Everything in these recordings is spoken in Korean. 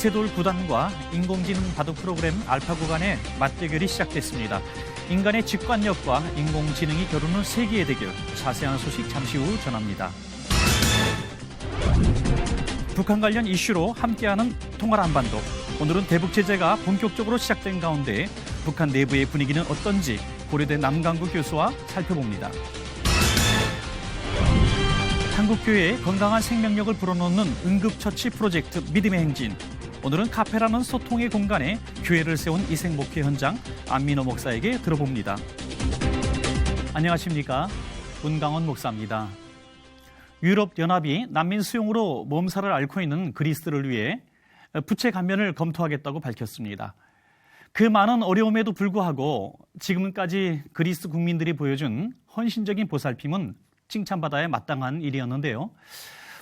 이세돌 구단과 인공지능 바둑 프로그램 알파고 간의 맞대결이 시작됐습니다. 인간의 직관력과 인공지능이 겨루는 세계의 대결. 자세한 소식 잠시 후 전합니다. 북한 관련 이슈로 함께하는 통할 한반도. 오늘은 대북 제재가 본격적으로 시작된 가운데 북한 내부의 분위기는 어떤지 고려대 남강구 교수와 살펴봅니다. 한국교회의 건강한 생명력을 불어넣는 응급처치 프로젝트 믿음의 행진. 오늘은 카페라는 소통의 공간에 교회를 세운 이생 목회 현장 안민호 목사에게 들어봅니다. 안녕하십니까? 문강원 목사입니다. 유럽연합이 난민 수용으로 몸살을 앓고 있는 그리스를 위해 부채 감면을 검토하겠다고 밝혔습니다. 그 많은 어려움에도 불구하고 지금까지 그리스 국민들이 보여준 헌신적인 보살핌은 칭찬받아야 마땅한 일이었는데요.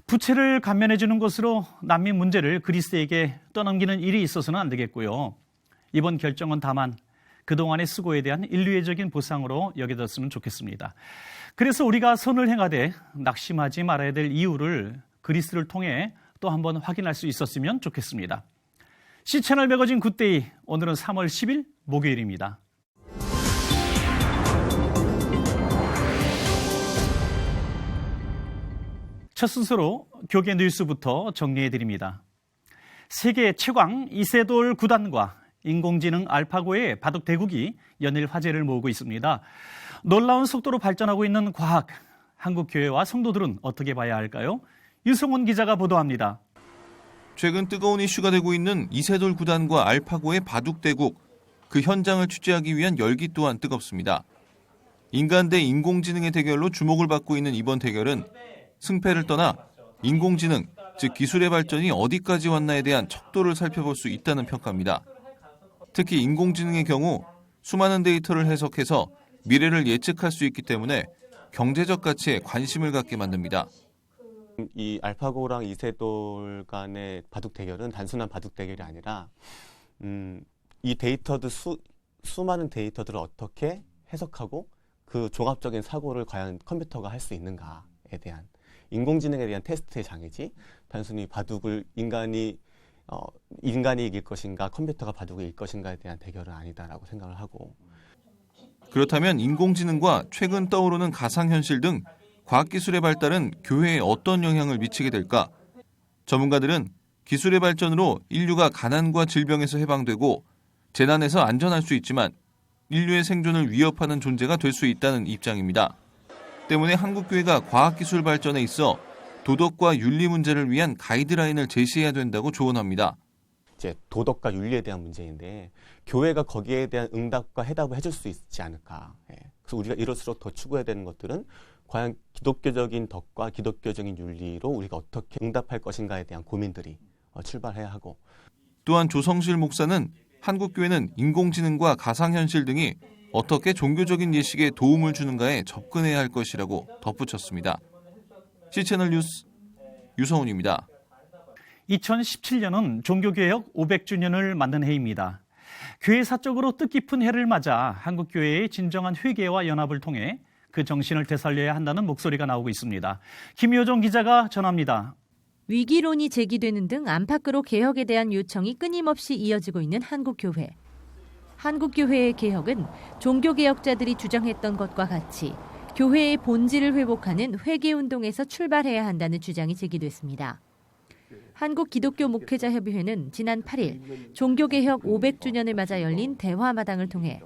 부채를 감면해주는 것으로 난민 문제를 그리스에게 떠넘기는 일이 있어서는 안 되겠고요. 이번 결정은 다만 그동안의 수고에 대한 인류애적인 보상으로 여겨졌으면 좋겠습니다. 그래서 우리가 선을 행하되 낙심하지 말아야 될 이유를 그리스를 통해 또 한번 확인할 수 있었으면 좋겠습니다. C채널 매거진 굿데이, 오늘은 3월 10일 목요일입니다. 첫 순서로 교계 뉴스부터 정리해드립니다. 세계 최강 이세돌 구단과 인공지능 알파고의 바둑 대국이 연일 화제를 모으고 있습니다. 놀라운 속도로 발전하고 있는 과학, 한국 교회와 성도들은 어떻게 봐야 할까요? 유성훈 기자가 보도합니다. 최근 뜨거운 이슈가 되고 있는 이세돌 구단과 알파고의 바둑 대국, 그 현장을 취재하기 위한 열기 또한 뜨겁습니다. 인간 대 인공지능의 대결로 주목을 받고 있는 이번 대결은 승패를 떠나 인공지능, 즉 기술의 발전이 어디까지 왔나에 대한 척도를 살펴볼 수 있다는 평가입니다. 특히 인공지능의 경우 수많은 데이터를 해석해서 미래를 예측할 수 있기 때문에 경제적 가치에 관심을 갖게 만듭니다. 이 알파고랑 이세돌 간의 바둑 대결은 단순한 바둑 대결이 아니라 이 데이터들 수많은 데이터들을 어떻게 해석하고 그 종합적인 사고를 과연 컴퓨터가 할 수 있는가에 대한 인공지능에 대한 테스트의 장이지 단순히 바둑을 인간이 이길 것인가 컴퓨터가 바둑을 이길 것인가에 대한 대결은 아니다라고 생각을 하고. 그렇다면 인공지능과 최근 떠오르는 가상현실 등 과학기술의 발달은 교회에 어떤 영향을 미치게 될까? 전문가들은 기술의 발전으로 인류가 가난과 질병에서 해방되고 재난에서 안전할 수 있지만 인류의 생존을 위협하는 존재가 될 수 있다는 입장입니다. 때문에 한국교회가 과학기술 발전에 있어 도덕과 윤리 문제를 위한 가이드라인을 제시해야 된다고 조언합니다. 이제 도덕과 윤리에 대한 문제인데 교회가 거기에 대한 응답과 해답을 해줄 수 있지 않을까. 그래서 우리가 이럴수록 더 추구해야 되는 것들은 과연 기독교적인 덕과 기독교적인 윤리로 우리가 어떻게 응답할 것인가에 대한 고민들이 출발해야 하고. 또한 조성실 목사는 한국교회는 인공지능과 가상현실 등이 어떻게 종교적인 예식에 도움을 주는가에 접근해야 할 것이라고 덧붙였습니다. C채널 뉴스 유성훈입니다. 2017년은 종교개혁 500주년을 맞는 해입니다. 교회사적으로 뜻깊은 해를 맞아 한국교회의 진정한 회개와 연합을 통해 그 정신을 되살려야 한다는 목소리가 나오고 있습니다. 김효정 기자가 전합니다. 위기론이 제기되는 등 안팎으로 개혁에 대한 요청이 끊임없이 이어지고 있는 한국교회. 한국교회의 개혁은 종교개혁자들이 주장했던 것과 같이 교회의 본질을 회복하는 회개운동에서 출발해야 한다는 주장이 제기됐습니다. 한국기독교목회자협의회는 지난 8일 종교개혁 500주년을 맞아 열린 대화마당을 통해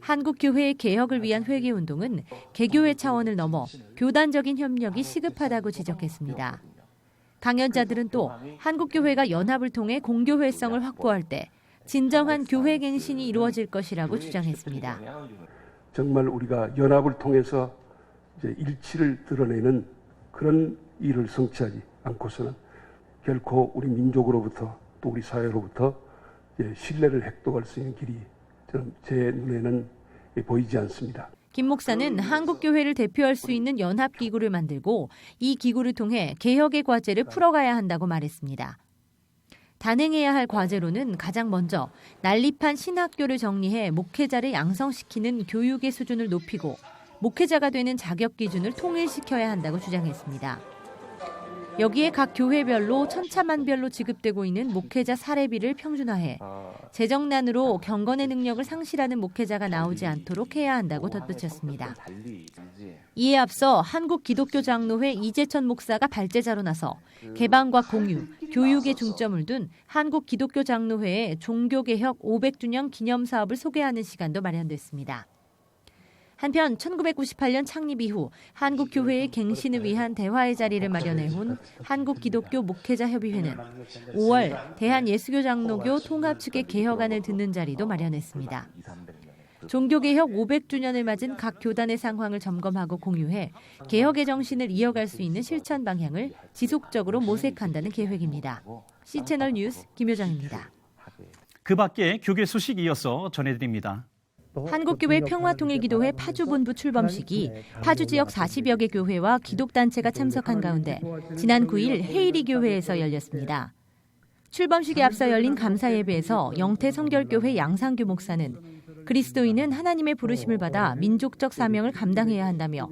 한국교회의 개혁을 위한 회개운동은 개교회 차원을 넘어 교단적인 협력이 시급하다고 지적했습니다. 강연자들은 또 한국교회가 연합을 통해 공교회성을 확보할 때 진정한 교회갱신이 이루어질 것이라고 주장했습니다. 정말 우리가 연합을 통해서 이제 일치를 드러내는 그런 일을 성취하지 않고서는 결코 우리 민족으로부터 또 우리 사회로부터 이제 신뢰를 획득할 수 있는 길이 저는 제 눈에는 보이지 않습니다. 김 목사는 한국교회를 대표할 수 있는 연합기구를 만들고 이 기구를 통해 개혁의 과제를 풀어가야 한다고 말했습니다. 단행해야 할 과제로는 가장 먼저 난립한 신학교를 정리해 목회자를 양성시키는 교육의 수준을 높이고 목회자가 되는 자격 기준을 통일시켜야 한다고 주장했습니다. 여기에 각 교회별로 천차만별로 지급되고 있는 목회자 사례비를 평준화해 재정난으로 경건의 능력을 상실하는 목회자가 나오지 않도록 해야 한다고 덧붙였습니다. 이에 앞서 한국기독교장로회 이재천 목사가 발제자로 나서 개방과 공유, 교육에 중점을 둔 한국기독교장로회의 종교개혁 500주년 기념사업을 소개하는 시간도 마련됐습니다. 한편 1998년 창립 이후 한국교회의 갱신을 위한 대화의 자리를 마련해온 한국기독교 목회자협의회는 5월 대한예수교장로교 통합 측의 개혁안을 듣는 자리도 마련했습니다. 종교개혁 500주년을 맞은 각 교단의 상황을 점검하고 공유해 개혁의 정신을 이어갈 수 있는 실천 방향을 지속적으로 모색한다는 계획입니다. C채널 뉴스 김효정입니다. 그 밖에 교계 소식 이어서 전해드립니다. 한국교회 평화통일기도회 파주본부 출범식이 파주 지역 40여 개 교회와 기독단체가 참석한 가운데 지난 9일 헤이리 교회에서 열렸습니다. 출범식에 앞서 열린 감사예배에서 영태성결교회 양상규 목사는 그리스도인은 하나님의 부르심을 받아 민족적 사명을 감당해야 한다며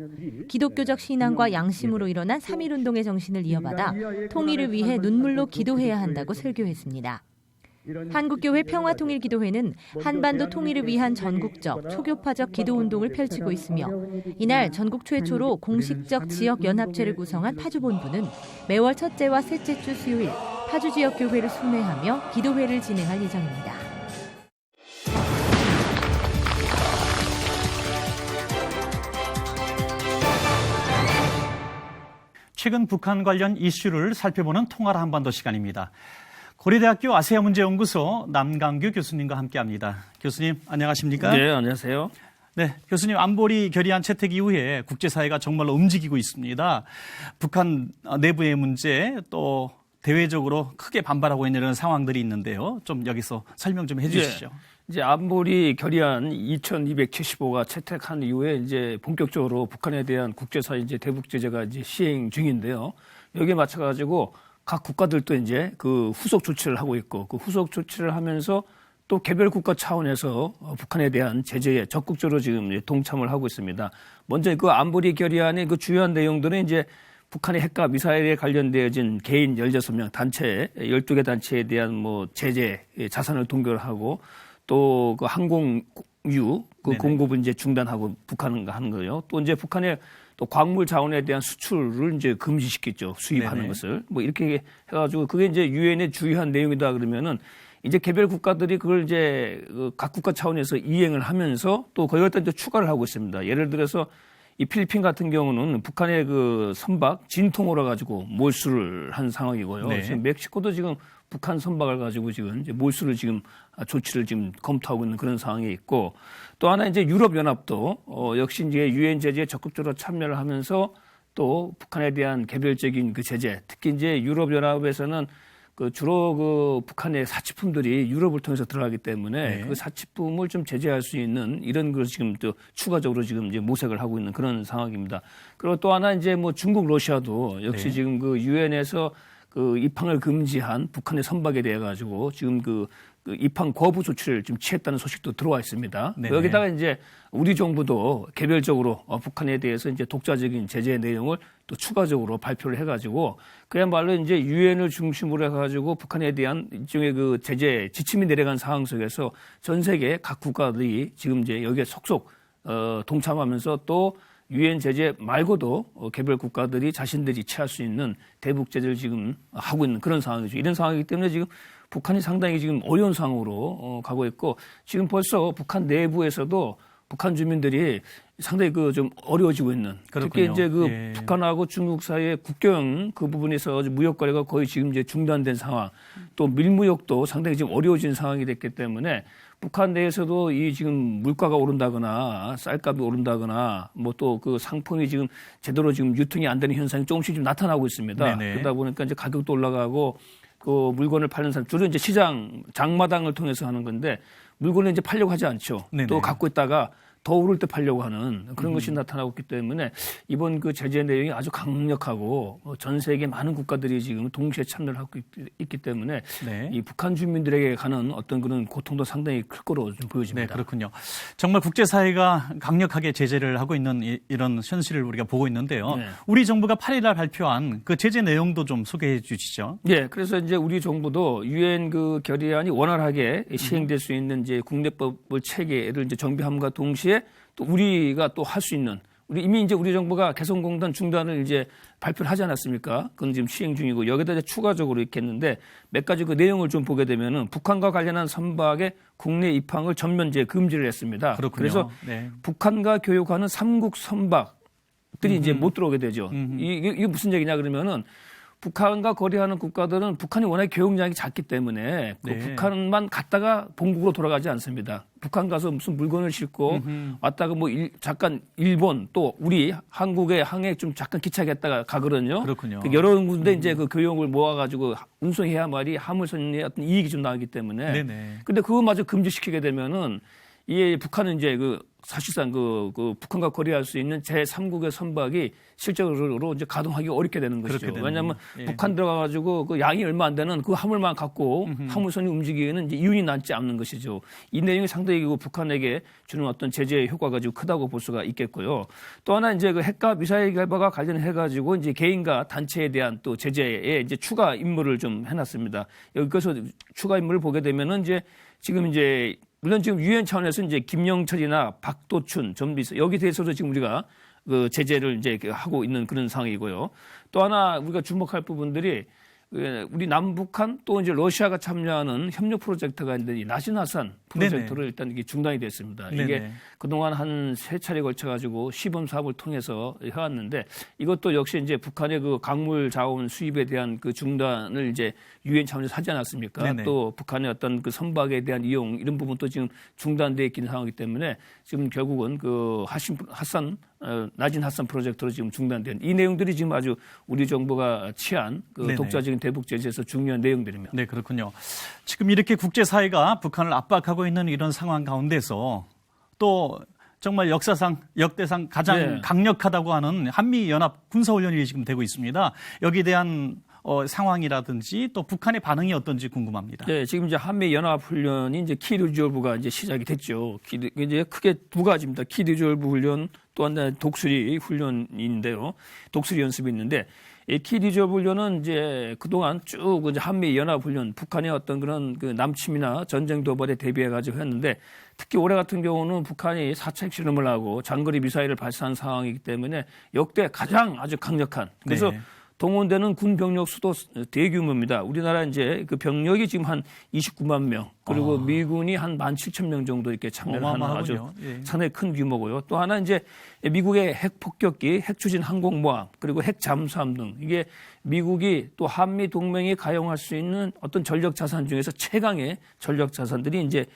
기독교적 신앙과 양심으로 일어난 3.1운동의 정신을 이어받아 통일을 위해 눈물로 기도해야 한다고 설교했습니다. 한국교회 평화통일기도회는 한반도 통일을 위한 전국적 초교파적 기도운동을 펼치고 있으며 이날 전국 최초로 공식적 지역연합체를 구성한 파주본부는 매월 첫째와 셋째 주 수요일 파주 지역 교회를 순회하며 기도회를 진행할 예정입니다. 최근 북한 관련 이슈를 살펴보는 통화라 한반도 시간입니다. 고려대학교 아시아문제연구소 남강규 교수님과 함께합니다. 교수님 안녕하십니까? 네, 안녕하세요. 네, 교수님 안보리 결의안 채택 이후에 국제사회가 정말로 움직이고 있습니다. 북한 내부의 문제 또 대외적으로 크게 반발하고 있는 이런 상황들이 있는데요. 좀 여기서 설명 좀 해주시죠. 네, 이제 안보리 결의안 2275가 채택한 이후에 이제 본격적으로 북한에 대한 국제사회 이제 대북 제재가 이제 시행 중인데요. 여기에 맞춰가지고 각 국가들도 이제 그 후속 조치를 하고 있고 그 후속 조치를 하면서 또 개별 국가 차원에서 북한에 대한 제재에 적극적으로 지금 동참을 하고 있습니다. 먼저 그 안보리 결의안의 그 주요한 내용들은 이제 북한의 핵과 미사일에 관련되어진 개인 16명 단체, 12개 단체에 대한 뭐 제재, 자산을 동결하고 또 그 항공유 그 공급을 이제 중단하고 북한과 하는 거예요. 또 이제 북한의 또 광물 자원에 대한 수출을 이제 금지시켰죠. 수입하는 네네. 것을. 뭐 이렇게 해가지고 그게 이제 유엔의 주요한 내용이다 그러면은 이제 개별 국가들이 그걸 이제 각 국가 차원에서 이행을 하면서 또 거기다 이제 추가를 하고 있습니다. 예를 들어서 이 필리핀 같은 경우는 북한의 그 선박 진통으로 가지고 몰수를 한 상황이고요. 네. 지금 멕시코도 지금 북한 선박을 가지고 지금 이제 몰수를 지금 조치를 지금 검토하고 있는 그런 상황이 있고 또 하나 이제 유럽연합도 역시 이제 유엔 제재에 적극적으로 참여를 하면서 또 북한에 대한 개별적인 그 제재 특히 이제 유럽연합에서는 그 주로 그 북한의 사치품들이 유럽을 통해서 들어가기 때문에 그 사치품을 좀 제재할 수 있는 이런 걸 지금 또 추가적으로 지금 이제 모색을 하고 있는 그런 상황입니다. 그리고 또 하나 이제 뭐 중국, 러시아도 역시 지금 그 유엔에서 그 입항을 금지한 북한의 선박에 대해 가지고 지금 그 입항 거부 조치를 지금 취했다는 소식도 들어와 있습니다. 네네. 여기다가 이제 우리 정부도 개별적으로 북한에 대해서 이제 독자적인 제재 내용을 또 추가적으로 발표를 해가지고 그야말로 이제 유엔을 중심으로 해가지고 북한에 대한 일종의 그 제재 지침이 내려간 상황 속에서 전 세계 각 국가들이 지금 이제 여기에 속속 동참하면서 또 유엔 제재 말고도 개별 국가들이 자신들이 취할 수 있는 대북 제재를 지금 하고 있는 그런 상황이죠. 이런 상황이기 때문에 지금 북한이 상당히 지금 어려운 상황으로 가고 있고 지금 벌써 북한 내부에서도 북한 주민들이 상당히 그 좀 어려워지고 있는 그렇군요. 특히 이제 그 예. 북한하고 중국 사이의 국경 그 부분에서 무역 거래가 거의 지금 이제 중단된 상황 또 밀무역도 상당히 지금 어려워진 상황이 됐기 때문에 북한 내에서도 이 지금 물가가 오른다거나 쌀값이 오른다거나 뭐 또 그 상품이 지금 제대로 지금 유통이 안 되는 현상이 조금씩 좀 나타나고 있습니다. 네네. 그러다 보니까 이제 가격도 올라가고 그 물건을 파는 사람 주로 이제 시장 장마당을 통해서 하는 건데 물건을 이제 팔려고 하지 않죠. 네네. 또 갖고 있다가 더 오를 때 팔려고 하는 그런 것이 나타나고 있기 때문에 이번 그 제재 내용이 아주 강력하고 전 세계 많은 국가들이 지금 동시에 참여를 하고 있기 때문에 네. 이 북한 주민들에게 가는 어떤 그런 고통도 상당히 클 거로 좀 네, 보여집니다. 그렇군요. 정말 국제사회가 강력하게 제재를 하고 있는 이런 현실을 우리가 보고 있는데요. 네. 우리 정부가 8일날 발표한 그 제재 내용도 좀 소개해 주시죠. 예, 그래서 이제 우리 정부도 유엔 그 결의안이 원활하게 시행될 수 있는 이제 국내법 체계를 이제 정비함과 동시에 또 우리가 또 할 수 있는 이미 이제 우리 정부가 개성공단 중단을 이제 발표를 하지 않았습니까? 그건 지금 시행 중이고 여기다 이제 추가적으로 이렇게 했는데 몇 가지 그 내용을 좀 보게 되면은 북한과 관련한 선박의 국내 입항을 전면 이제 금지를 했습니다. 그렇군요. 그래서 네. 북한과 교역하는 삼국 선박들이 이제 못 들어오게 되죠. 이게 무슨 얘기냐 그러면은 북한과 거래하는 국가들은 북한이 워낙 교역량이 작기 때문에 그 네. 북한만 갔다가 본국으로 돌아가지 않습니다. 북한 가서 무슨 물건을 싣고 왔다가 뭐 잠깐 일본 또 우리 한국의 항해 좀 잠깐 기차겠다가 가거든요. 그렇군요. 여러 군데 이제 그 교역을 모아가지고 운송해야만이 화물선의 어떤 이익이 좀 나기 때문에. 네네. 근데 그것마저 금지시키게 되면은 이 북한은 이제 그 사실상 그 북한과 거래할 수 있는 제3국의 선박이 실제로 이제 가동하기 어렵게 되는 것이죠. 그렇게 왜냐하면 예. 북한 들어가가지고 그 양이 얼마 안 되는 그 화물만 갖고 화물선이 움직이기에는 이제 이윤이 남지 않는 것이죠. 이 내용이 상당히 그 북한에게 주는 어떤 제재 효과가 좀 크다고 볼 수가 있겠고요. 또 하나 이제 그 핵과 미사일 개발과 관련해가지고 이제 개인과 단체에 대한 또 제재에 이제 추가 임무를 좀 해놨습니다. 여기서 추가 임무를 보게 되면은 이제 지금 이제 물론 지금 유엔 차원에서 이제 김영철이나 박도춘, 전비서 여기 대해서도 지금 우리가 그 제재를 이제 하고 있는 그런 상황이고요. 또 하나 우리가 주목할 부분들이 우리 남북한 또 이제 러시아가 참여하는 협력 프로젝트가 있는데 이 나신하산 프로젝트를 네네. 일단 이게 중단이 됐습니다. 이게 네네. 그동안 한 3차례 걸쳐가지고 시범 사업을 통해서 해왔는데 이것도 역시 이제 북한의 그 광물 자원 수입에 대한 그 중단을 이제 유엔 차원에서 하지 않았습니까? 네네. 또 북한의 어떤 그 선박에 대한 이용 이런 부분도 지금 중단돼 있긴 상황이기 때문에 지금 결국은 그 나진 하산 프로젝트로 지금 중단된 이 내용들이 지금 아주 우리 정부가 취한 그 네네. 독자적인 대북 제재에서 중요한 내용들입니다. 네, 그렇군요. 지금 이렇게 국제사회가 북한을 압박하고 있는 이런 상황 가운데서 또 정말 역대상 가장 네. 강력하다고 하는 한미연합 군사훈련이 지금 되고 있습니다. 여기에 대한 상황이라든지 또 북한의 반응이 어떤지 궁금합니다. 네, 지금 이제 한미 연합 훈련이 이제 키 리졸브가 이제 시작이 됐죠. 이제 크게 두 가지입니다. 키 리졸브 훈련 또 하나 독수리 훈련인데요. 독수리 연습이 있는데 이 키 리졸브 훈련은 이제 그동안 쭉 이제 한미 연합 훈련, 북한의 어떤 그런 그 남침이나 전쟁 도발에 대비해 가지고 했는데 특히 올해 같은 경우는 북한이 4차 핵실험을 하고 장거리 미사일을 발사한 상황이기 때문에 역대 가장 아주 강력한 그래서 네. 동원되는 군 병력 수도 대규모입니다. 우리나라 이제 그 병력이 지금 한 29만 명, 그리고 미군이 한 17,000명 정도 이렇게 참여를 하는 아주 어마어마하군요. 예. 상당히 큰 규모고요. 또 하나 이제 미국의 핵 폭격기, 핵 추진 항공모함, 그리고 핵 잠수함 등 이게 미국이 또 한미 동맹이 가용할 수 있는 어떤 전력 자산 중에서 최강의 전력 자산들이 이제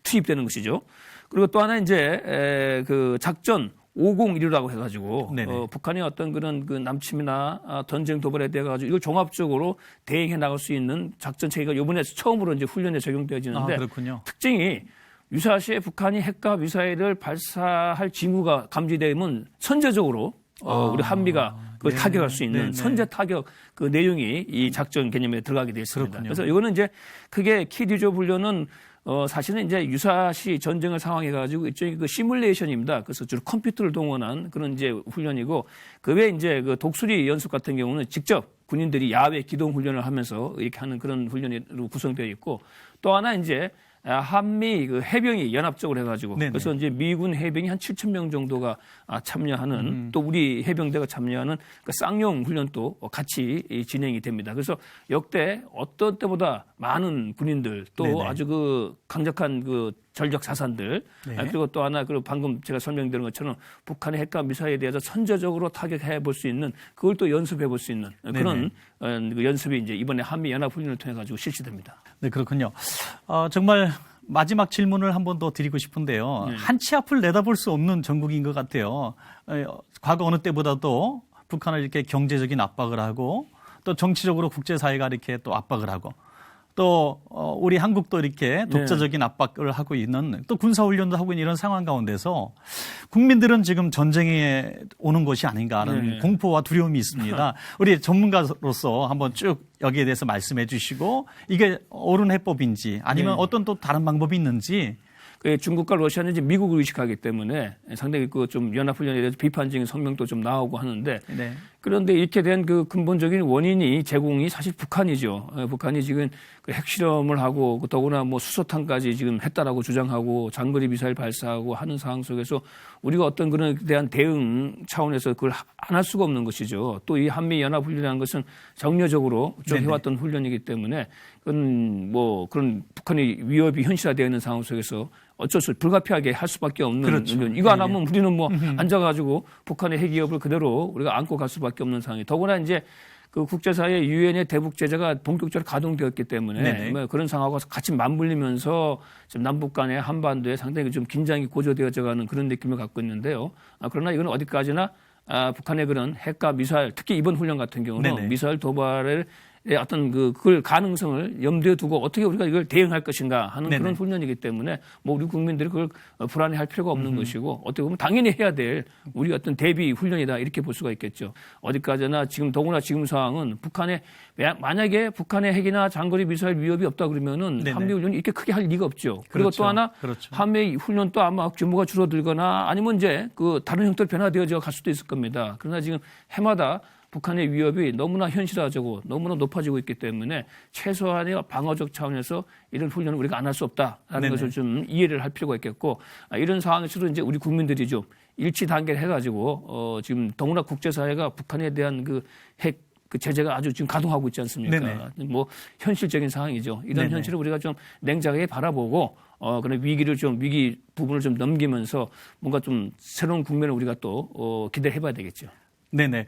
투입되는 것이죠. 그리고 또 하나 이제 그 작전 501이라고 해가지고 북한의 어떤 그런 그 남침이나 전쟁 도발에 대해 가지고 이걸 종합적으로 대응해 나갈 수 있는 작전 체계가 이번에 처음으로 이제 훈련에 적용되어지는데 그렇군요. 특징이 유사시에 북한이 핵과 미사일을 발사할 징후가 감지되면 선제적으로 우리 한미가 그걸 타격할 수 있는 선제 타격 그 내용이 이 작전 개념에 들어가게 되어 있습니다. 그렇군요. 그래서 이거는 이제 크게 키리조 훈련은 사실은 이제 유사시 전쟁을 상황해가지고 이쪽이 그 시뮬레이션입니다. 그래서 주로 컴퓨터를 동원한 그런 이제 훈련이고 그 외에 이제 그 독수리 연습 같은 경우는 직접 군인들이 야외 기동 훈련을 하면서 이렇게 하는 그런 훈련으로 구성되어 있고 또 하나 이제 한미 그 해병이 연합적으로 해가지고 네네. 그래서 이제 미군 해병이 한 7,000명 정도가 참여하는 또 우리 해병대가 참여하는 그 쌍용 훈련도 같이 진행이 됩니다. 그래서 역대 어떤 때보다 많은 군인들 또 네네. 아주 그 강력한 그 전력 자산들 그리고 또 하나 그 방금 제가 설명드린 것처럼 북한의 핵과 미사일에 대해서 선제적으로 타격해 볼 수 있는 그걸 또 연습해 볼 수 있는 그런 그 연습이 이제 이번에 한미 연합 훈련을 통해 가지고 실시됩니다. 네, 그렇군요. 정말 마지막 질문을 한 번 더 드리고 싶은데요. 한치 앞을 내다볼 수 없는 전국인 것 같아요. 과거 어느 때보다도 북한을 이렇게 경제적인 압박을 하고 또 정치적으로 국제사회가 이렇게 또 압박을 하고 또 우리 한국도 이렇게 독자적인 압박을 하고 있는 또 군사훈련도 하고 있는 이런 상황 가운데서 국민들은 지금 전쟁에 오는 것이 아닌가 하는 공포와 두려움이 있습니다. 우리 전문가로서 한번 쭉 여기에 대해서 말씀해 주시고 이게 옳은 해법인지 아니면 어떤 또 다른 방법이 있는지. 중국과 러시아는 이제 미국을 의식하기 때문에 상당히 그 좀 연합훈련에 대해서 비판적인 성명도 좀 나오고 하는데 네. 그런데 이렇게 된 그 근본적인 원인이 제공이 사실 북한이죠. 북한이 지금 그 핵실험을 하고 더구나 뭐 수소탄까지 지금 했다라고 주장하고 장거리 미사일 발사하고 하는 상황 속에서 우리가 어떤 그런 대한 대응 차원에서 그걸 안 할 수가 없는 것이죠. 또 이 한미 연합훈련이라는 것은 정례적으로 좀 해왔던 훈련이기 때문에 그건 뭐 그런 북한의 위협이 현실화되어 있는 상황 속에서 어쩔 수 불가피하게 할 수밖에 없는 그렇죠. 훈련. 이거 안 하면 우리는 뭐 앉아가지고 북한의 핵 위협을 그대로 우리가 안고 갈 수밖에 없는 상황이. 더구나 이제 그 국제사회 유엔의 대북 제재가 본격적으로 가동되었기 때문에 뭐 그런 상황과 같이 맞물리면서 지금 남북 간의 한반도에 상당히 좀 긴장이 고조되어져가는 그런 느낌을 갖고 있는데요. 그러나 이건 어디까지나 북한의 그런 핵과 미사일, 특히 이번 훈련 같은 경우는 미사일 도발을 어떤 그걸 가능성을 염두에 두고 어떻게 우리가 이걸 대응할 것인가 하는 그런 훈련이기 때문에 뭐 우리 국민들이 그걸 불안해할 필요가 없는 것이고 어떻게 보면 당연히 해야 될 우리 어떤 대비 훈련이다 이렇게 볼 수가 있겠죠. 어디까지나 지금 더구나 지금 상황은 북한의 만약에 북한의 핵이나 장거리 미사일 위협이 없다 그러면은 한미 훈련이 이렇게 크게 할 리가 없죠. 그리고 또 하나 한미 훈련도 아마 규모가 줄어들거나 아니면 이제 그 다른 형태로 변화되어져 갈 수도 있을 겁니다. 그러나 지금 해마다 북한의 위협이 너무나 현실화되고 너무나 높아지고 있기 때문에 최소한의 방어적 차원에서 이런 훈련을 우리가 안 할 수 없다라는 것을 좀 이해를 할 필요가 있겠고 이런 상황에서도 이제 우리 국민들이 좀 일치 단계를 해가지고 지금 더구나 국제사회가 북한에 대한 그 핵 그 제재가 아주 지금 가동하고 있지 않습니까? 뭐 현실적인 상황이죠. 이런 현실을 우리가 좀 냉정하게 바라보고 그런 위기 부분을 좀 넘기면서 뭔가 좀 새로운 국면을 우리가 또 기대해봐야 되겠죠. 네네.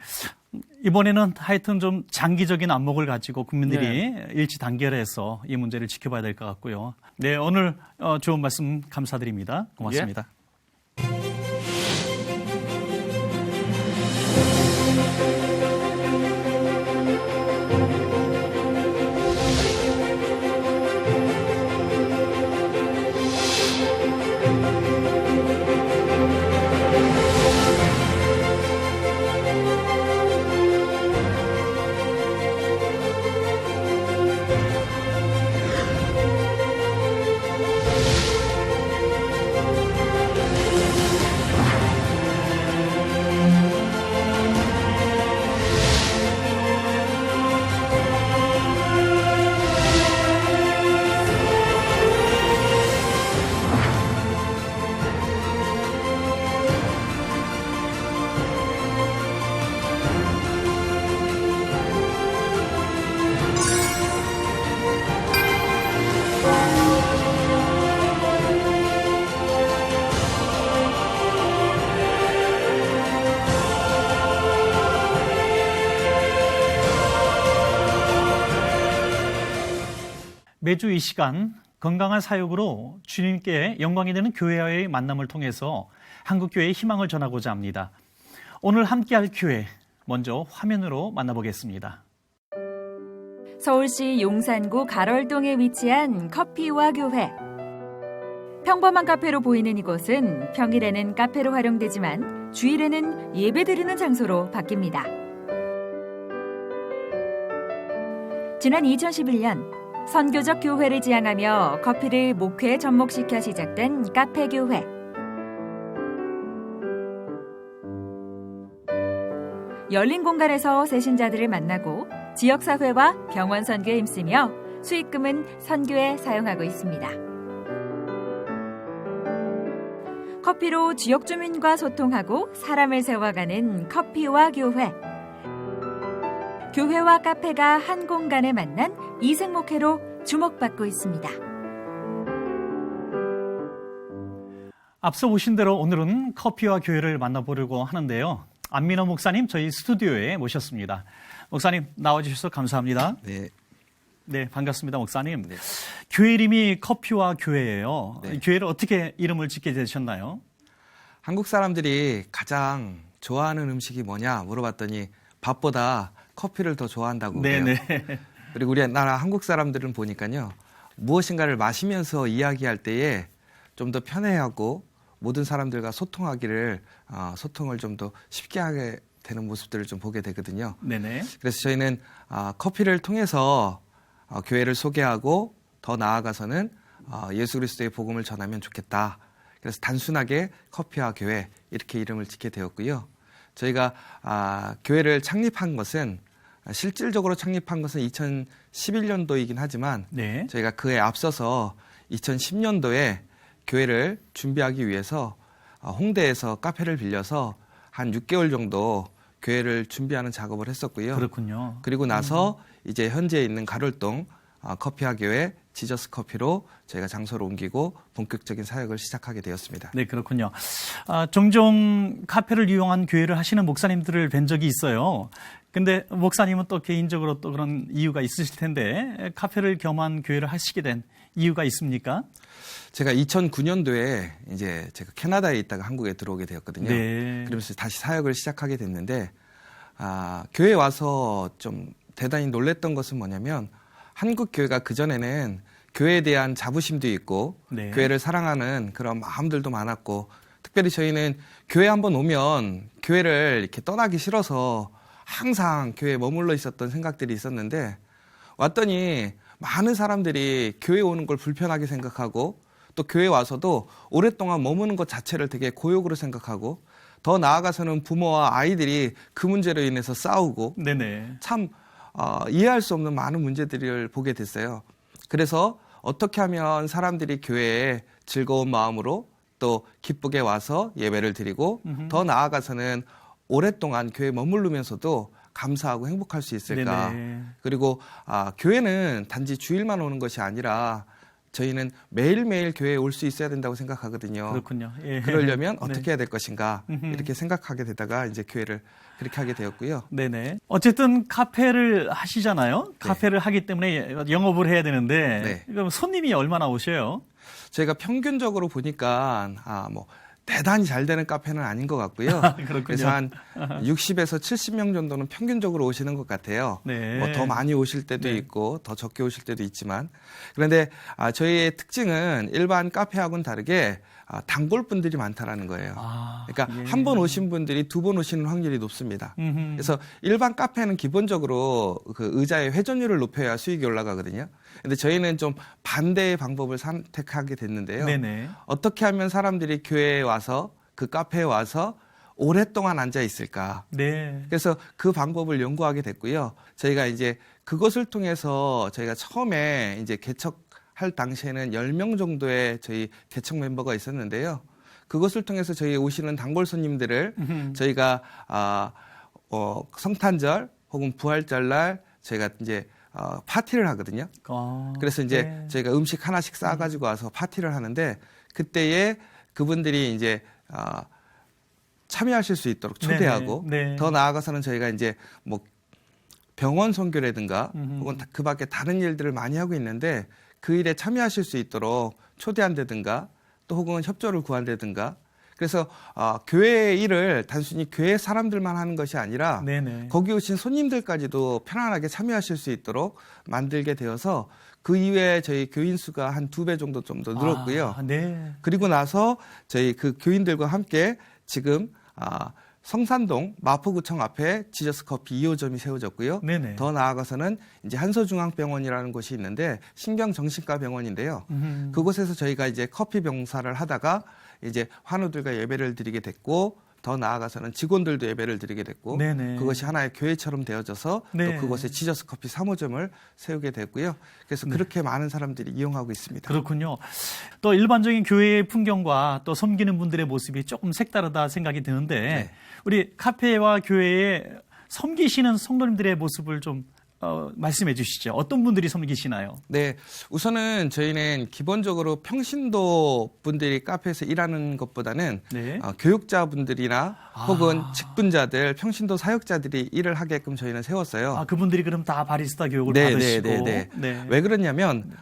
이번에는 하여튼 좀 장기적인 안목을 가지고 국민들이 일치 단결해서 이 문제를 지켜봐야 될 것 같고요. 네, 오늘 좋은 말씀 감사드립니다. 고맙습니다. 매주 이 시간 건강한 사역으로 주님께 영광이 되는 교회와의 만남을 통해서 한국교회의 희망을 전하고자 합니다. 오늘 함께할 교회, 먼저 화면으로 만나보겠습니다. 서울시 용산구 가럴동에 위치한 커피와 교회. 평범한 카페로 보이는 이곳은 평일에는 카페로 활용되지만 주일에는 예배드리는 장소로 바뀝니다. 지난 2011년 선교적 교회를 지향하며 커피를 목회에 접목시켜 시작된 카페교회. 열린 공간에서 새신자들을 만나고 지역사회와 병원 선교에 힘쓰며 수익금은 선교에 사용하고 있습니다. 커피로 지역 주민과 소통하고 사람을 세워가는 커피와 교회. 교회와 카페가 한 공간에 만난 이색 목회로 주목받고 있습니다. 앞서 보신 대로 오늘은 커피와 교회를 만나보려고 하는데요. 안민호 목사님 저희 스튜디오에 모셨습니다. 목사님 나와주셔서 감사합니다. 네, 반갑습니다, 목사님. 교회 이름이 커피와 교회예요. 교회를 어떻게 이름을 짓게 되셨나요? 한국 사람들이 가장 좋아하는 음식이 뭐냐 물어봤더니 밥보다 커피를 더 좋아한다고 그래요. 그리고 우리나라 한국 사람들은 보니까요. 무엇인가를 마시면서 이야기할 때에 좀 더 편해하고 모든 사람들과 소통을 좀 더 쉽게 하게 되는 모습들을 좀 보게 되거든요. 네네. 그래서 저희는 커피를 통해서 교회를 소개하고 더 나아가서는 예수 그리스도의 복음을 전하면 좋겠다. 그래서 단순하게 커피와 교회 이렇게 이름을 짓게 되었고요. 저희가 교회를 창립한 것은 실질적으로 창립한 것은 2011년도이긴 하지만 네. 저희가 그에 앞서서 2010년도에 교회를 준비하기 위해서 홍대에서 카페를 빌려서 한 6개월 정도 교회를 준비하는 작업을 했었고요. 그렇군요. 그리고 나서 이제 현재 있는 가롤동 커피와 교회 지저스 커피로 저희가 장소를 옮기고 본격적인 사역을 시작하게 되었습니다. 네, 그렇군요. 종종 카페를 이용한 교회를 하시는 목사님들을 뵌 적이 있어요. 근데 목사님은 또 개인적으로 또 그런 이유가 있으실 텐데 카페를 겸한 교회를 하시게 된 이유가 있습니까? 제가 2009년도에 이제 제가 캐나다에 있다가 한국에 들어오게 되었거든요. 네. 그러면서 다시 사역을 시작하게 됐는데 교회에 와서 좀 대단히 놀랬던 것은 뭐냐면 한국 교회가 그전에는 교회에 대한 자부심도 있고 네. 교회를 사랑하는 그런 마음들도 많았고 특별히 저희는 교회 한번 오면 교회를 이렇게 떠나기 싫어서 항상 교회에 머물러 있었던 생각들이 있었는데 왔더니 많은 사람들이 교회 오는 걸 불편하게 생각하고 또 교회 와서도 오랫동안 머무는 것 자체를 되게 고역으로 생각하고 더 나아가서는 부모와 아이들이 그 문제로 인해서 싸우고 네네. 참 이해할 수 없는 많은 문제들을 보게 됐어요. 그래서 어떻게 하면 사람들이 교회에 즐거운 마음으로 또 기쁘게 와서 예배를 드리고 더 나아가서는 오랫동안 교회에 머무르면서도 감사하고 행복할 수 있을까. 네네. 그리고 교회는 단지 주일만 오는 것이 아니라 저희는 매일매일 교회에 올 수 있어야 된다고 생각하거든요. 그렇군요. 예. 그러려면 네. 어떻게 해야 될 것인가 이렇게 생각하게 되다가 이제 교회를 그렇게 하게 되었고요. 네네. 어쨌든 카페를 하시잖아요. 카페를 하기 때문에 영업을 해야 되는데 네. 그럼 손님이 얼마나 오셔요? 저희가 평균적으로 보니까 뭐 대단히 잘 되는 카페는 아닌 것 같고요. 그렇군요. 그래서 한 60에서 70명 정도는 평균적으로 오시는 것 같아요. 네. 뭐 더 많이 오실 때도 네. 있고 더 적게 오실 때도 있지만 그런데 저희의 특징은 일반 카페하고는 다르게 단골 분들이 많다라는 거예요. 그러니까 예. 한 번 오신 분들이 두 번 오시는 확률이 높습니다. 그래서 일반 카페는 기본적으로 그 의자의 회전율을 높여야 수익이 올라가거든요. 근데 저희는 좀 반대의 방법을 선택하게 됐는데요. 네네. 어떻게 하면 사람들이 교회에 와서 그 카페에 와서 오랫동안 앉아 있을까? 네. 그래서 그 방법을 연구하게 됐고요. 저희가 이제 그것을 통해서 저희가 처음에 이제 개척할 당시에는 10명 정도의 저희 개척 멤버가 있었는데요. 그것을 통해서 저희 오시는 단골 손님들을 저희가 성탄절 혹은 부활절날 저희가 이제 파티를 하거든요. 그래서 이제 네. 저희가 음식 하나씩 싸가지고 와서 파티를 하는데 그때에 그분들이 이제 참여하실 수 있도록 초대하고 네네. 네. 더 나아가서는 저희가 이제 뭐 병원 선교라든가 혹은 그 밖에 다른 일들을 많이 하고 있는데 그 일에 참여하실 수 있도록 초대한다든가 또 혹은 협조를 구한다든가 그래서 교회의 일을 단순히 교회 사람들만 하는 것이 아니라 네네. 거기 오신 손님들까지도 편안하게 참여하실 수 있도록 만들게 되어서 그 이후에 저희 교인 수가 한 2배 정도 좀 더 늘었고요. 네. 그리고 나서 저희 그 교인들과 함께 지금 성산동 마포구청 앞에 지저스 커피 2호점이 세워졌고요. 네네. 더 나아가서는 이제 한서중앙병원이라는 곳이 있는데 신경정신과 병원인데요. 그곳에서 저희가 이제 커피 병사를 하다가 이제 환우들과 예배를 드리게 됐고 더 나아가서는 직원들도 예배를 드리게 됐고 네네. 그것이 하나의 교회처럼 되어져서 네. 또 그곳에 지저스 커피 3호점을 세우게 됐고요. 그래서 그렇게 많은 사람들이 이용하고 있습니다. 그렇군요. 또 일반적인 교회의 풍경과 또 섬기는 분들의 모습이 조금 색다르다 생각이 드는데 네. 우리 카페와 교회에 섬기시는 성도님들의 모습을 좀 말씀해 주시죠. 어떤 분들이 섬기시나요? 네, 우선은 저희는 기본적으로 평신도 분들이 카페에서 일하는 것보다는 네. 교육자분들이나 혹은 직분자들, 평신도 사역자들이 일을 하게끔 저희는 세웠어요. 그분들이 그럼 다 바리스타 교육을 받으시고. 네. 왜 그러냐면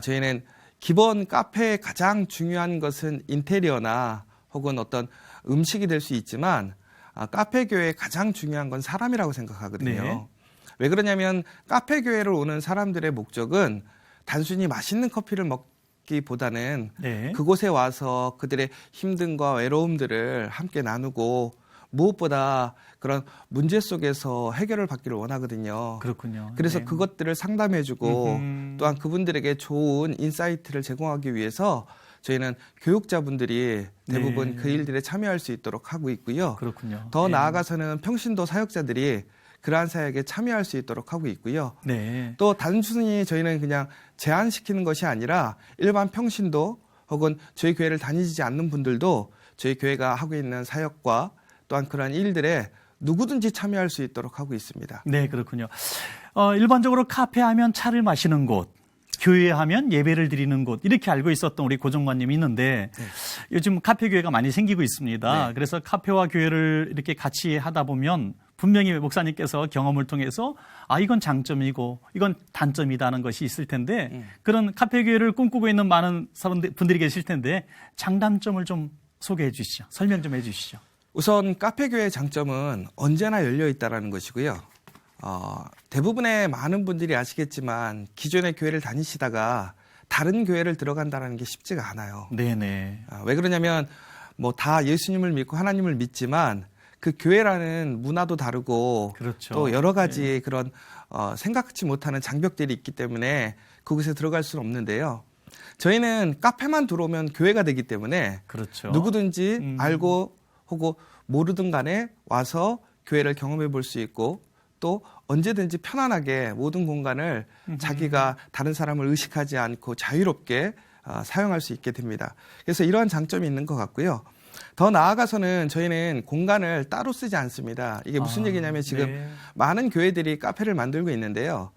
저희는 기본 카페의 가장 중요한 것은 인테리어나 혹은 어떤 음식이 될 수 있지만 카페 교회의 가장 중요한 건 사람이라고 생각하거든요. 네. 왜 그러냐면 카페 교회를 오는 사람들의 목적은 단순히 맛있는 커피를 먹기보다는 네. 그곳에 와서 그들의 힘듦과 외로움들을 함께 나누고 무엇보다 그런 문제 속에서 해결을 받기를 원하거든요. 그렇군요. 그래서 네. 그것들을 상담해주고 또한 그분들에게 좋은 인사이트를 제공하기 위해서 저희는 교육자분들이 대부분 네. 그 일들에 참여할 수 있도록 하고 있고요. 그렇군요. 더 네. 나아가서는 평신도 사역자들이 그러한 사역에 참여할 수 있도록 하고 있고요. 네. 또 단순히 저희는 그냥 제한시키는 것이 아니라 일반 평신도 혹은 저희 교회를 다니지 않는 분들도 저희 교회가 하고 있는 사역과 또한 그러한 일들에 누구든지 참여할 수 있도록 하고 있습니다. 네, 그렇군요. 일반적으로 카페 하면 차를 마시는 곳, 교회 하면 예배를 드리는 곳, 이렇게 알고 있었던 우리 고정관님이 있는데 요즘 카페 교회가 많이 생기고 있습니다. 네. 그래서 카페와 교회를 이렇게 같이 하다 보면 분명히 목사님께서 경험을 통해서 이건 장점이고 이건 단점이다는 것이 있을 텐데 그런 카페 교회를 꿈꾸고 있는 많은 분들이 계실 텐데 장단점을 좀 소개해 주시죠. 설명 좀 해 주시죠. 우선 카페 교회의 장점은 언제나 열려 있다라는 것이고요. 대부분의 많은 분들이 아시겠지만 기존의 교회를 다니시다가 다른 교회를 들어간다는 게 쉽지가 않아요. 네네. 왜 그러냐면 뭐 다 예수님을 믿고 하나님을 믿지만 그 교회라는 문화도 다르고 그렇죠. 또 여러 가지 그런 생각지 못하는 장벽들이 있기 때문에 그곳에 들어갈 수는 없는데요. 저희는 카페만 들어오면 교회가 되기 때문에 그렇죠. 누구든지 알고 혹은 모르든 간에 와서 교회를 경험해 볼 수 있고 또 언제든지 편안하게 모든 공간을 자기가 다른 사람을 의식하지 않고 자유롭게 사용할 수 있게 됩니다. 그래서 이러한 장점이 있는 것 같고요. 더 나아가서는 저희는 공간을 따로 쓰지 않습니다. 이게 무슨 얘기냐면 지금 네. 많은 교회들이 카페를 만들고 있는데요.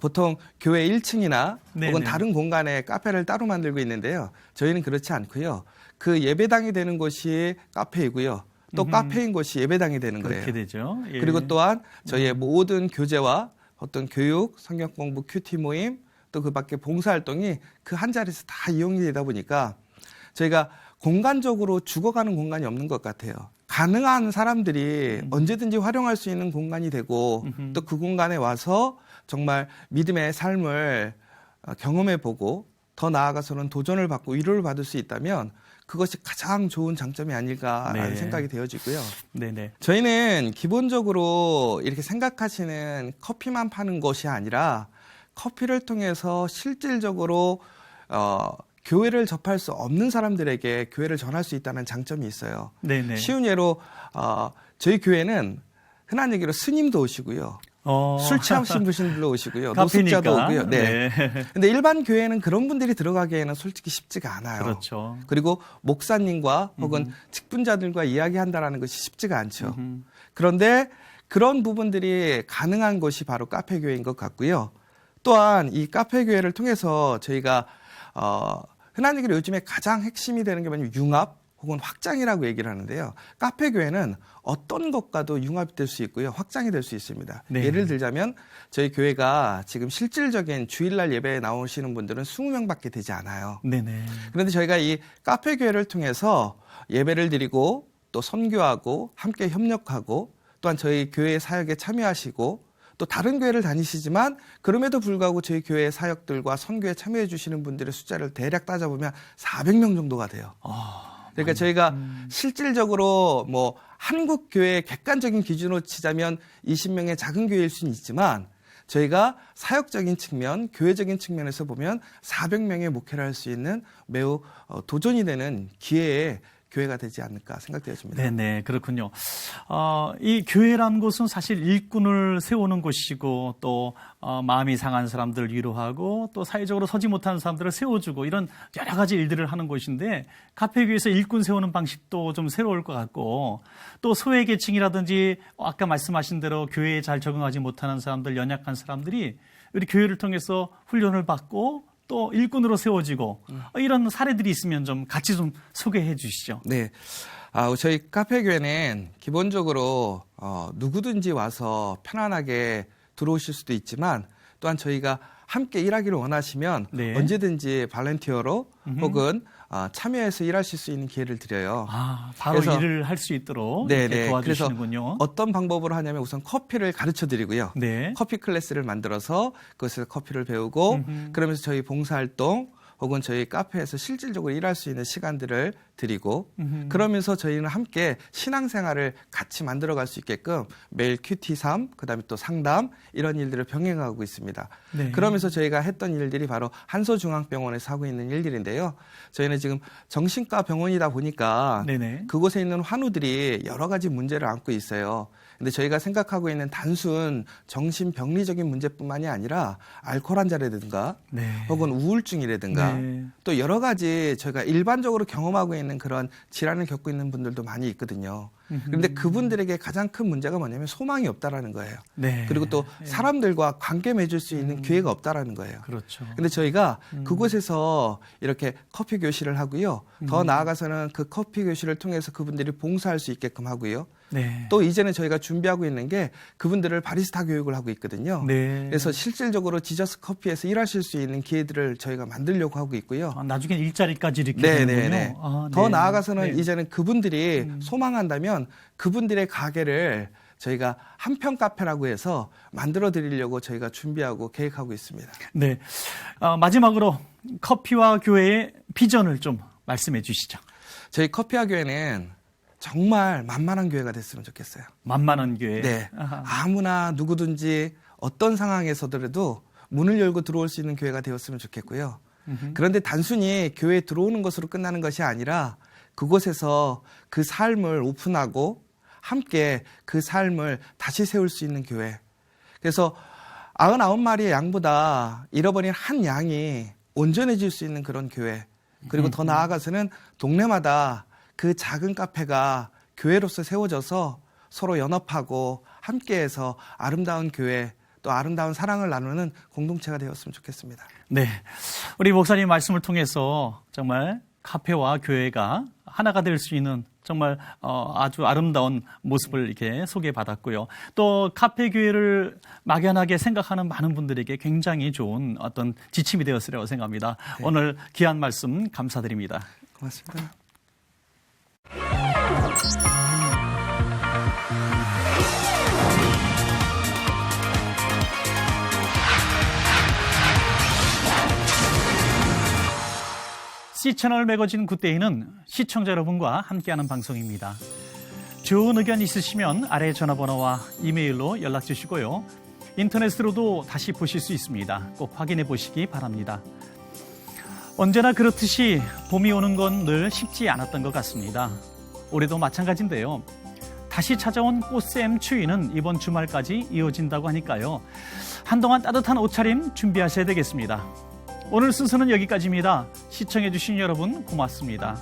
보통 교회 1층이나 네네. 혹은 다른 공간에 카페를 따로 만들고 있는데요. 저희는 그렇지 않고요. 그 예배당이 되는 곳이 카페이고요. 또 카페인 곳이 예배당이 되는 거예요. 그렇게 되죠. 예. 그리고 또한 저희의 모든 교제와 어떤 교육, 성경 공부, 큐티 모임, 또 그 밖에 봉사활동이 그 한 자리에서 다 이용이 되다 보니까 저희가 공간적으로 죽어가는 공간이 없는 것 같아요. 가능한 사람들이 언제든지 활용할 수 있는 공간이 되고 또 그 공간에 와서 정말 믿음의 삶을 경험해보고 더 나아가서는 도전을 받고 위로를 받을 수 있다면 그것이 가장 좋은 장점이 아닐까라는 네. 생각이 되어지고요. 네네. 저희는 기본적으로 이렇게 생각하시는 커피만 파는 것이 아니라 커피를 통해서 실질적으로 교회를 접할 수 없는 사람들에게 교회를 전할 수 있다는 장점이 있어요. 네네. 쉬운 예로 저희 교회는 흔한 얘기로 스님도 오시고요. 술 취하신 분들도 오시고요. 노숙자도 카페니까. 오고요. 네. 근데 일반 교회는 그런 분들이 들어가기에는 솔직히 쉽지가 않아요. 그렇죠. 그리고 목사님과 혹은 직분자들과 이야기한다라는 것이 쉽지가 않죠. 그런데 그런 부분들이 가능한 것이 바로 카페 교회인 것 같고요. 또한 이 카페 교회를 통해서 저희가 흔한 얘기로 요즘에 가장 핵심이 되는 게 뭐냐면 융합 혹은 확장이라고 얘기를 하는데요. 카페 교회는 어떤 것과도 융합이 될 수 있고요. 확장이 될 수 있습니다. 네. 예를 들자면 저희 교회가 지금 실질적인 주일날 예배에 나오시는 분들은 20명밖에 되지 않아요. 네네. 그런데 저희가 이 카페 교회를 통해서 예배를 드리고 또 선교하고 함께 협력하고 또한 저희 교회 사역에 참여하시고 또 다른 교회를 다니시지만 그럼에도 불구하고 저희 교회 사역들과 선교에 참여해 주시는 분들의 숫자를 대략 따져보면 400명 정도가 돼요. 그러니까 저희가 실질적으로 뭐 한국 교회 객관적인 기준으로 치자면 20명의 작은 교회일 수는 있지만 저희가 사역적인 측면, 교회적인 측면에서 보면 400명의 목회를 할 수 있는 매우 도전이 되는 기회의 교회가 되지 않을까 생각되어집니다. 네네, 그렇군요. 이 교회라는 곳은 사실 일꾼을 세우는 곳이고 또 마음이 상한 사람들을 위로하고 또 사회적으로 서지 못하는 사람들을 세워주고 이런 여러 가지 일들을 하는 곳인데 카페 교회에서 일꾼 세우는 방식도 좀 새로울 것 같고 또 소외계층이라든지 아까 말씀하신 대로 교회에 잘 적응하지 못하는 사람들, 연약한 사람들이 우리 교회를 통해서 훈련을 받고 또 일꾼으로 세워지고 이런 사례들이 있으면 좀 같이 좀 소개해 주시죠. 네. 저희 카페 교회는 기본적으로 누구든지 와서 편안하게 들어오실 수도 있지만 또한 저희가 함께 일하기를 원하시면 네. 언제든지 발렌티어로 혹은 참여해서 일하실 수 있는 기회를 드려요. 바로 그래서- 일을 할 수 있도록 네네. 이렇게 도와주시는군요. 그래서 어떤 방법으로 하냐면 우선 커피를 가르쳐 드리고요. 네. 커피 클래스를 만들어서 그것에서 커피를 배우고 그러면서 저희 봉사활동 혹은 저희 카페에서 실질적으로 일할 수 있는 시간들을 드리고 그러면서 저희는 함께 신앙생활을 같이 만들어갈 수 있게끔 매일 큐티3 그다음에 또 상담 이런 일들을 병행하고 있습니다. 네. 그러면서 저희가 했던 일들이 바로 한소중앙병원에서 하고 있는 일들인데요. 저희는 지금 정신과 병원이다 보니까 네네. 그곳에 있는 환우들이 여러 가지 문제를 안고 있어요. 근데 저희가 생각하고 있는 단순 정신병리적인 문제뿐만이 아니라 알코올 환자라든가 네. 혹은 우울증이라든가 네. 또 여러 가지 저희가 일반적으로 경험하고 있는 그런 질환을 겪고 있는 분들도 많이 있거든요. 그런데 그분들에게 가장 큰 문제가 뭐냐면 소망이 없다라는 거예요. 네. 그리고 또 사람들과 관계 맺을 수 있는 기회가 없다라는 거예요. 그렇죠. 근데 저희가 그곳에서 이렇게 커피 교실을 하고요. 더 나아가서는 그 커피 교실을 통해서 그분들이 봉사할 수 있게끔 하고요. 네. 또 이제는 저희가 준비하고 있는 게 그분들을 바리스타 교육을 하고 있거든요. 네. 그래서 실질적으로 지저스 커피에서 일하실 수 있는 기회들을 저희가 만들려고 하고 있고요. 나중엔 일자리까지 이렇게 네네네. 되는군요. 더 네. 나아가서는 네. 이제는 그분들이 소망한다면 그분들의 가게를 저희가 한평 카페라고 해서 만들어 드리려고 저희가 준비하고 계획하고 있습니다. 네. 마지막으로 커피와 교회의 비전을 좀 말씀해 주시죠. 저희 커피와 교회는 정말 만만한 교회가 됐으면 좋겠어요. 만만한 교회. 네. 아하. 아무나 누구든지 어떤 상황에서더라도 문을 열고 들어올 수 있는 교회가 되었으면 좋겠고요. 그런데 단순히 교회에 들어오는 것으로 끝나는 것이 아니라 그곳에서 그 삶을 오픈하고 함께 그 삶을 다시 세울 수 있는 교회. 그래서 99마리의 양보다 잃어버린 한 양이 온전해질 수 있는 그런 교회. 그리고 더 나아가서는 동네마다 그 작은 카페가 교회로서 세워져서 서로 연합하고 함께해서 아름다운 교회 또 아름다운 사랑을 나누는 공동체가 되었으면 좋겠습니다. 네. 우리 목사님 말씀을 통해서 정말 카페와 교회가 하나가 될 수 있는 정말 아주 아름다운 모습을 이렇게 소개받았고요. 또 카페 교회를 막연하게 생각하는 많은 분들에게 굉장히 좋은 어떤 지침이 되었으리라고 생각합니다. 네. 오늘 귀한 말씀 감사드립니다. 고맙습니다. C채널 매거진 굿데이는 시청자 여러분과 함께하는 방송입니다. 좋은 의견 있으시면 아래 전화번호와 이메일로 연락 주시고요. 인터넷으로도 다시 보실 수 있습니다. 꼭 확인해 보시기 바랍니다. 언제나 그렇듯이 봄이 오는 건 늘 쉽지 않았던 것 같습니다. 올해도 마찬가지인데요. 다시 찾아온 꽃샘 추위는 이번 주말까지 이어진다고 하니까요. 한동안 따뜻한 옷차림 준비하셔야 되겠습니다. 오늘 순서는 여기까지입니다. 시청해주신 여러분 고맙습니다.